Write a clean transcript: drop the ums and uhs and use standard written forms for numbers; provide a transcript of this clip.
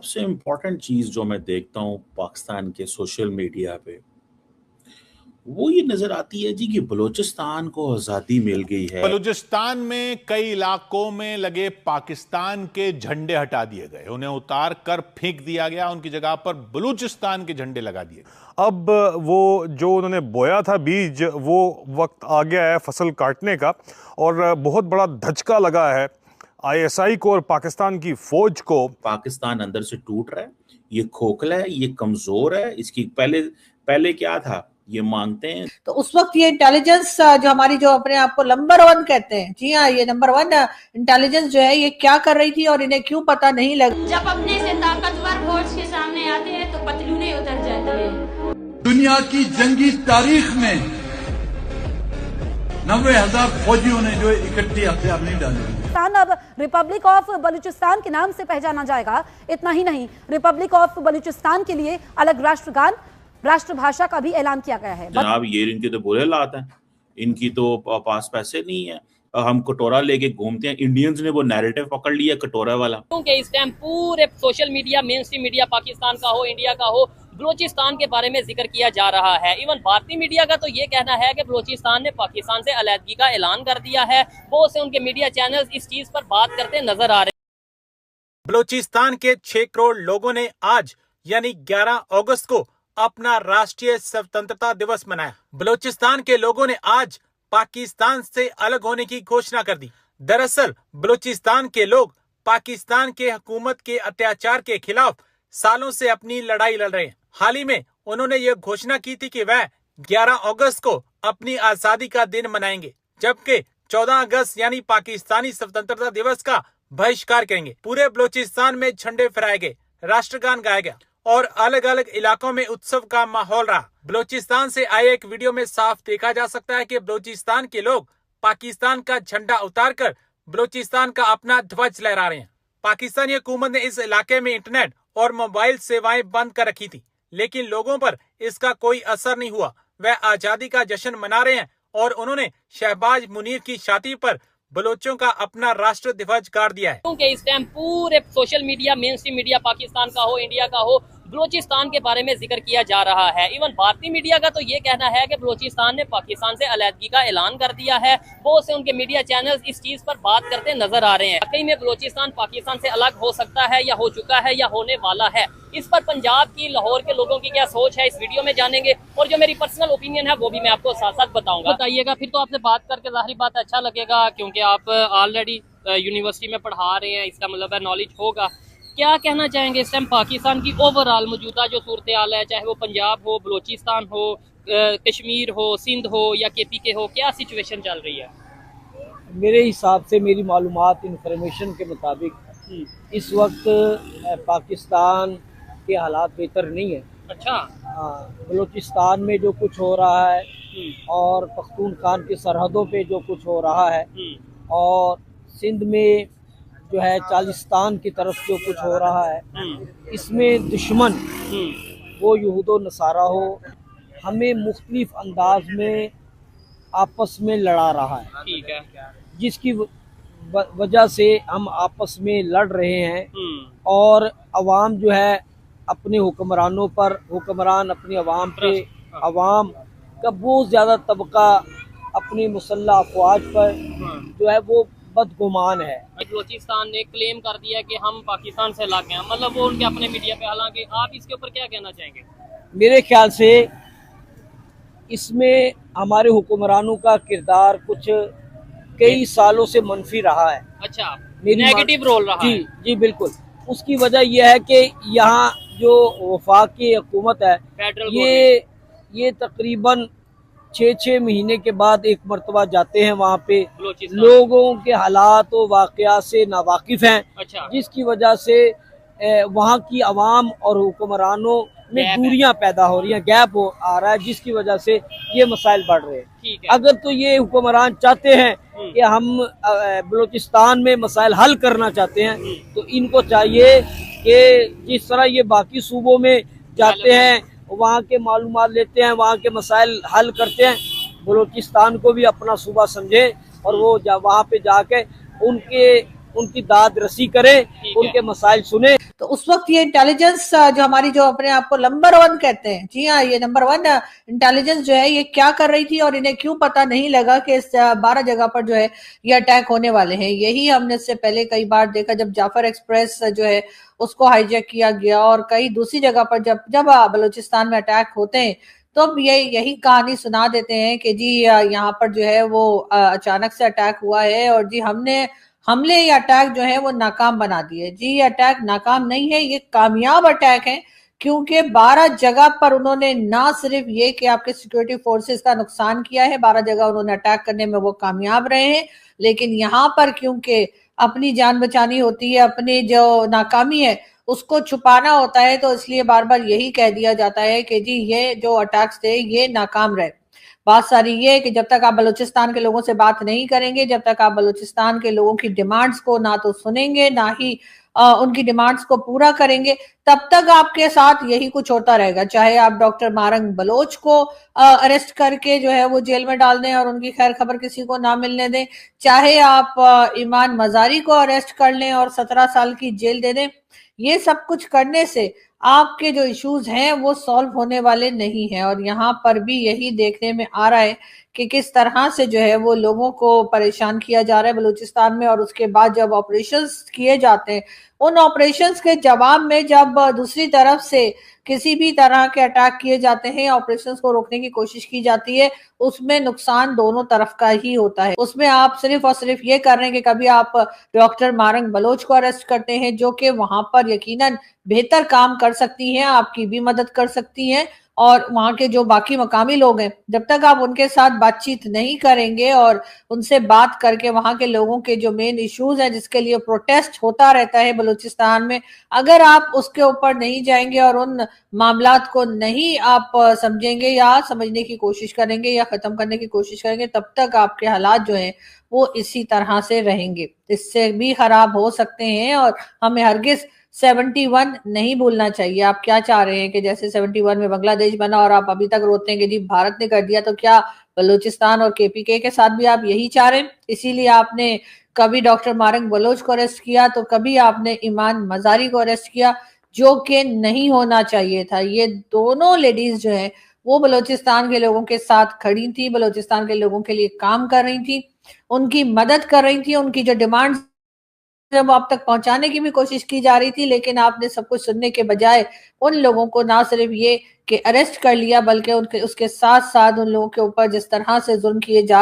सबसे इम्पोर्टेंट चीज़ जो मैं देखता हूँ पाकिस्तान के सोशल मीडिया पे, वो ये नज़र आती है जी कि बलूचिस्तान को आज़ादी मिल गई है। बलूचिस्तान में कई इलाकों में लगे पाकिस्तान के झंडे हटा दिए गए, उन्हें उतार कर फेंक दिया गया, उनकी जगह पर बलूचिस्तान के झंडे लगा दिए गए। अब वो जो उन्होंने बोया था बीज, वो वक्त आ गया है फसल काटने का और बहुत बड़ा धचका लगा है आईएसआई को और पाकिस्तान की फौज को। पाकिस्तान अंदर से टूट रहा है, ये खोखला है, ये कमजोर है। इसकी पहले क्या था, ये मांगते हैं। तो उस वक्त ये इंटेलिजेंस जो हमारी, जो अपने आप को नंबर 1 कहते हैं, जी हाँ, ये नंबर 1 इंटेलिजेंस जो है, ये क्या कर रही थी और इन्हें क्यों पता नहीं लगा। जब अपने से ताकतवर फोर्स के सामने आते हैं तो पतलूने उतर जाती है। दुनिया की जंगी तारीख में 90,000 फौजियों ने जो इकट्ठे हथियार नहीं डाले। अब रिपब्लिक ऑफ बलूचिस्तान के नाम से पहचाना जाएगा। इतना ही नहीं, रिपब्लिक ऑफ बलूचिस्तान के लिए अलग राष्ट्रगान, राष्ट्रभाषा का भी ऐलान किया गया है। जनाब, ये इनके तो बुरे हालात हैं, इनकी तो पास पैसे नहीं है। हम कटोरा लेके घूमते हैं, इंडियंस ने वो नैरेटिव पकड़ लिया कटोरा वाला। क्योंकि इस टाइम पूरे social media, main stream media, Pakistan का हो, इंडिया का हो, बलूचिस्तान के बारे में जिक्र किया जा रहा है। इवन भारतीय मीडिया का तो ये कहना है कि बलूचिस्तान ने पाकिस्तान से अलहदगी का ऐलान कर दिया है। बहुत से उनके मीडिया चैनल्स इस चीज पर बात करते नजर आ रहे हैं। बलूचिस्तान के 6 करोड़ लोगों ने आज यानी 11 अगस्त को अपना राष्ट्रीय स्वतंत्रता दिवस मनाया। बलूचिस्तान के लोगों ने आज पाकिस्तान से अलग होने की घोषणा कर दी। दरअसल बलूचिस्तान के लोग पाकिस्तान के हुकूमत के अत्याचार के खिलाफ सालों से अपनी लड़ाई लड़ रहे हैं। हाल ही में उन्होंने ये घोषणा की थी कि वह 11 अगस्त को अपनी आजादी का दिन मनाएंगे, जबकि 14 अगस्त यानी पाकिस्तानी स्वतंत्रता दिवस का बहिष्कार करेंगे। पूरे बलूचिस्तान में झंडे फहराए गए, राष्ट्रगान गाया गया और अलग अलग इलाकों में उत्सव का माहौल रहा। बलूचिस्तान से आए एक वीडियो में साफ देखा जा सकता है कि बलूचिस्तान के लोग पाकिस्तान का झंडा उतारकर बलूचिस्तान का अपना ध्वज लहरा रहे हैं। पाकिस्तानी हुकूमत ने इस इलाके में इंटरनेट और मोबाइल सेवाएं बंद कर रखी थी, लेकिन लोगों पर इसका कोई असर नहीं हुआ। वह आजादी का जश्न मना रहे हैं और उन्होंने शहबाज मुनीर की छाती पर बलोचों का अपना राष्ट्र ध्वज गाड़ दिया है। क्योंकि इस टाइम पूरे social media, main stream media, Pakistan का हो, इंडिया का हो, बलूचिस्तान के बारे में जिक्र किया जा रहा है। इवन भारतीय मीडिया का तो ये कहना है कि बलूचिस्तान ने पाकिस्तान से अलहदगी का ऐलान कर दिया है। बहुत से उनके मीडिया चैनल्स इस चीज पर बात करते नजर आ रहे हैं। वाकई में बलूचिस्तान पाकिस्तान से अलग हो सकता है, या हो चुका है, या होने वाला है। इस पर पंजाब की, लाहौर के लोगों की क्या सोच है, इस वीडियो में जानेंगे और जो मेरी पर्सनल ओपिनियन है वो भी मैं आपको साथ साथ बताऊंगा। बताइएगा, फिर तो आपसे बात करके जाहिर बात अच्छा लगेगा, क्योंकि आप ऑलरेडी यूनिवर्सिटी में पढ़ा रहे हैं, इसका मतलब है नॉलेज होगा। क्या कहना चाहेंगे इस टाइम पाकिस्तान की ओवरऑल मौजूदा जो सूरत हाल है, चाहे वो पंजाब हो, बलूचिस्तान हो, कश्मीर हो, सिंध हो या केपी के हो, क्या सिचुएशन चल रही है? मेरे हिसाब से, मेरी मालूमात, इंफॉर्मेशन के मुताबिक इस वक्त पाकिस्तान के हालात बेहतर नहीं है। अच्छा। हाँ, बलूचिस्तान में जो कुछ हो रहा है और पख्तूनख्वा की सरहदों पे जो कुछ हो रहा है और सिंध में जो है चालिस्तान की तरफ जो कुछ हो रहा है, इसमें दुश्मन वो यहूदो नसारा हो हमें मुख्तलिफ अंदाज में आपस में लड़ा रहा है। ठीक है। जिसकी वजह से हम आपस में लड़ रहे हैं और अवाम जो है अपने हुक्मरानों पर, हुक्मरान अपनी अवाम पे, अवाम का बहुत ज़्यादा तबका अपनी मुसल्लह अफवाज पर जो है वो बदगुमान है। बलूचिस्तान ने क्लेम कर दिया कि हम पाकिस्तान से अलग हैं, मतलब वो उनके अपने मीडिया पे। हालांकि आप इसके ऊपर क्या कहना चाहेंगे? मेरे ख्याल से इसमें हमारे हुक्मरानों का किरदार कुछ कई सालों से मनफी रहा है। अच्छा, नेगेटिव रोल रहा है। जी बिल्कुल। उसकी वजह यह है कि यहाँ जो वफाकी हुकूमत है, ये तकरीबन 6 महीने के बाद एक मरतबा जाते हैं वहाँ पे, लोगों के हालात और वाक़यात से नावाकिफ हैं। अच्छा। जिसकी वजह से वहाँ की आवाम और हुक्मरानों में दूरियां पैदा हो रही हैं, गैप आ रहा है, जिसकी वजह से ये मसाइल बढ़ रहे हैं। अगर तो ये हुक्मरान चाहते हैं कि हम बलूचिस्तान में मसाइल हल करना चाहते हैं, तो इनको चाहिए कि जिस तरह ये बाकी सूबों में जाते हैं, वहाँ के मालूमात लेते हैं, वहाँ के मसाइल हल करते हैं, बलूचिस्तान को भी अपना सूबा समझे और वो वहाँ पे जाके उनके उनकी दाद रसी करें, उनके मसाइल सुने। तो उस वक्त ये इंटेलिजेंस जो हमारी जो अपने आप को नंबर 1 कहते हैं, जी हाँ, ये नंबर 1 इंटेलिजेंस जो है ये क्या कर रही थी और इन्हें क्यों पता नहीं लगा कि इस 12 जगह पर जो है ये अटैक होने वाले हैं। यही हमने इससे पहले कई बार देखा, जब जाफर एक्सप्रेस जो है उसको हाईजैक किया गया और कई दूसरी जगह पर जब बलूचिस्तान में अटैक होते हैं तो अब यही कहानी सुना देते हैं कि जी यहाँ पर जो है वो अचानक से अटैक हुआ है और जी हमले या अटैक जो है वो नाकाम बना दिए। जी ये अटैक नाकाम नहीं है, ये कामयाब अटैक है, क्योंकि 12 जगह पर उन्होंने ना सिर्फ ये कि आपके सिक्योरिटी फोर्सेस का नुकसान किया है, 12 जगह उन्होंने अटैक करने में वो कामयाब रहे हैं, लेकिन यहाँ पर क्योंकि अपनी जान बचानी होती है, अपनी जो नाकामी है उसको छुपाना होता है, तो इसलिए बार बार यही कह दिया जाता है कि जी ये जो अटैक्स थे ये नाकाम रहे। बात सारी ये है कि जब तक आप बलूचिस्तान के लोगों से बात नहीं करेंगे, जब तक आप बलूचिस्तान के लोगों की डिमांड्स को ना तो सुनेंगे ना ही उनकी डिमांड्स को पूरा करेंगे, तब तक आपके साथ यही कुछ होता रहेगा। चाहे आप डॉक्टर मारंग बलोच को अरेस्ट करके जो है वो जेल में डाल दें और उनकी खैर खबर किसी को ना मिलने दें, चाहे आप ईमान मजारी को अरेस्ट कर लें और 17 साल की जेल दे दें, ये सब कुछ करने से आपके जो इश्यूज हैं वो सॉल्व होने वाले नहीं हैं। और यहाँ पर भी यही देखने में आ रहा है कि किस तरह से जो है वो लोगों को परेशान किया जा रहा है बलूचिस्तान में। और उसके बाद जब ऑपरेशंस किए जाते हैं, उन ऑपरेशंस के जवाब में जब दूसरी तरफ से किसी भी तरह के अटैक किए जाते हैं, ऑपरेशंस को रोकने की कोशिश की जाती है, उसमें नुकसान दोनों तरफ का ही होता है। उसमें आप सिर्फ और सिर्फ ये कर रहे हैं कि कभी आप डॉक्टर मारंग बलोच को अरेस्ट करते हैं जो कि वहां पर यकीनन बेहतर काम कर सकती हैं, आपकी भी मदद कर सकती हैं, और वहां के जो बाकी मकामी लोग हैं, जब तक आप उनके साथ बातचीत नहीं करेंगे और उनसे बात करके वहां के लोगों के जो मेन इश्यूज हैं जिसके लिए प्रोटेस्ट होता रहता है बलूचिस्तान में, अगर आप उसके ऊपर नहीं जाएंगे और उन मामलात को नहीं आप समझेंगे या समझने की कोशिश करेंगे या खत्म करने की कोशिश करेंगे, तब तक आपके हालात जो हैं वो इसी तरह से रहेंगे, इससे भी खराब हो सकते हैं। और हमें हरगिज 71 नहीं भूलना चाहिए। आप क्या चाह रहे हैं कि जैसे 71 में बांग्लादेश बना और आप अभी तक रोते हैं कि जी भारत ने कर दिया, तो क्या बलूचिस्तान और केपीके के साथ भी आप यही चाह रहे हैं? इसीलिए आपने कभी डॉक्टर मारंग बलोच को अरेस्ट किया तो कभी आपने ईमान मजारी को अरेस्ट किया, जो कि नहीं होना चाहिए था। ये दोनों लेडीज जो है वो बलूचिस्तान के लोगों के साथ खड़ी थी, बलूचिस्तान के लोगों के लिए काम कर रही थी, उनकी मदद कर रही थी, उनकी जो डिमांड जब आप तक पहुंचाने की भी कोशिश की जा रही थी, लेकिन आपने सब कुछ सुनने के बजाय उन लोगों को ना सिर्फ ये कि अरेस्ट कर लिया, बल्कि उसके साथ साथ उन लोगों के ऊपर जिस तरह से जुल्म किए जा